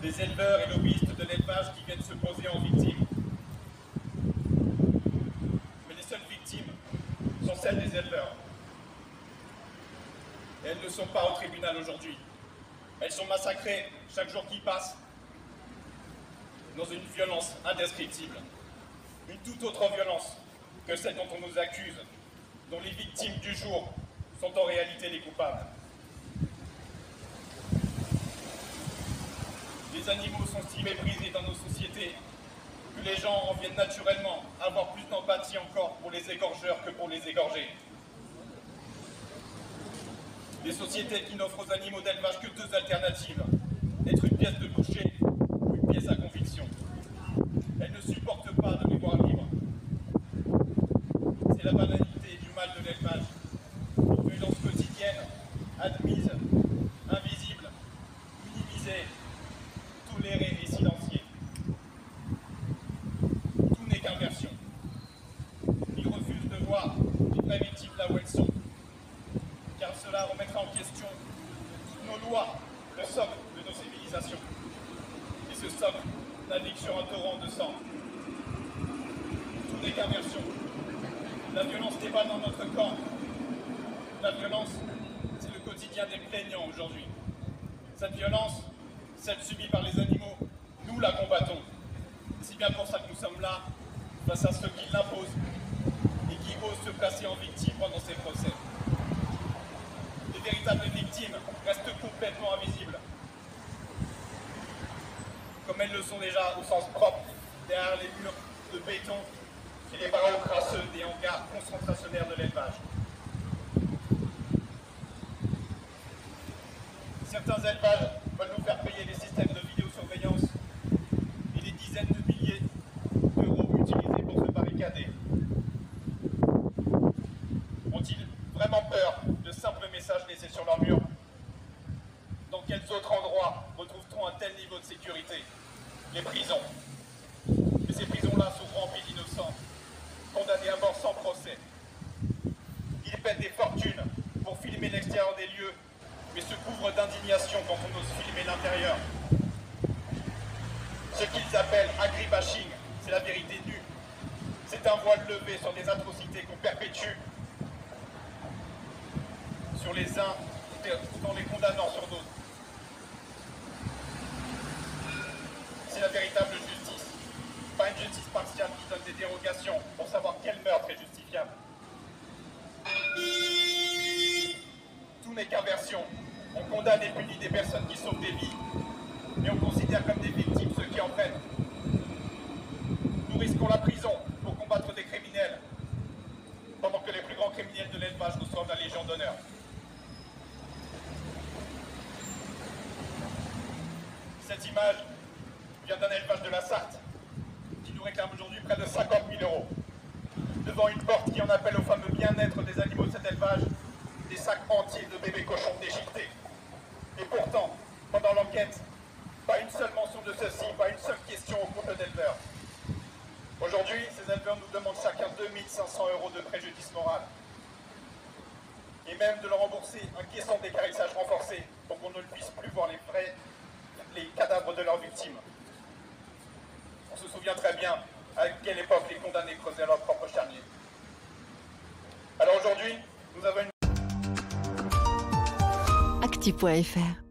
des éleveurs et lobbyistes de l'élevage qui viennent se poser en victimes. Mais les seules victimes sont celles des éleveurs. Et elles ne sont pas au tribunal aujourd'hui. Elles sont massacrées chaque jour qui passe dans une violence indescriptible. Une toute autre violence que celle dont on nous accuse, dont les victimes du jour sont en réalité les coupables. Les animaux sont si méprisés dans nos sociétés que les gens en viennent naturellement avoir plus d'empathie encore pour les égorgeurs que pour les égorgés. Des sociétés qui n'offrent aux animaux d'élevage que deux alternatives, être une pièce de boucher ou une pièce à conviction. Elles ne supportent pas de mémoire libre. C'est la banalité du mal de l'élevage. Une violence quotidienne, admise, invisible, minimisée, tolérée et silenciée. Tout n'est qu'inversion. Ils refusent de voir les vraies victimes là où elles sont, car cela remettra en question toutes nos lois, le socle de nos civilisations. Et ce socle navigue sur un torrent de sang. Tout n'est qu'inversion. La violence n'est pas dans notre camp. La violence, c'est le quotidien des plaignants aujourd'hui. Cette violence, celle subie par les animaux, nous la combattons. C'est bien pour ça que nous sommes là, face à ceux qui l'imposent et qui osent se placer en victime pendant ces procès. Les véritables victimes restent complètement invisibles, comme elles le sont déjà au sens propre, derrière les murs de béton et les barreaux crasseux des hangars concentrationnaires de l'élevage. Certains élevages veulent nous faire payer les systèmes de vidéosurveillance et les dizaines de milliers d'euros utilisés pour se barricader. Ont-ils vraiment peur de simples messages laissés sur leur mur? Dans quels autres endroits retrouve-t-on un tel niveau de sécurité? Les prisons. Et ces prisons-là sont remplies d'innocents, condamnés à mort sans procès. Ils paient des fortunes pour filmer l'extérieur des lieux, mais se couvrent d'indignation quand on ose filmer l'intérieur. Ce qu'ils appellent agribashing, c'est la vérité nue. C'est un voile levé sur des atrocités qu'on perpétue sur les uns tout en les condamnant sur d'autres. C'est la véritable justice. Pas une justice partiale qui donne des dérogations pour savoir quel meurtre est justifiable. Tout n'est qu'inversion. On condamne et punit des personnes qui sauvent des vies, mais on considère comme des victimes ceux qui en prennent. Nous risquons la prison pour combattre des criminels, pendant que les plus grands criminels de l'élevage reçoivent la Légion d'honneur. Cette image vient d'un élevage de la Sarthe, qui nous réclame aujourd'hui près de 50 000 €. Devant une porte qui en appelle au fameux bien-être des animaux de cet élevage, des sacs entiers de bébés cochons déchiquetés. Et pourtant, pendant l'enquête, pas une seule mention de ceci, pas une seule question au couple d'éleveurs. Aujourd'hui, ces éleveurs nous demandent chacun 2 500 € de préjudice moral. Et même de leur rembourser un caisson d'équarrissage renforcé pour qu'on ne puisse plus voir les cadavres de leurs victimes. On se souvient très bien à quelle époque les condamnés creusaient leur propre charnier. Alors aujourd'hui, nous avons une... acti.fr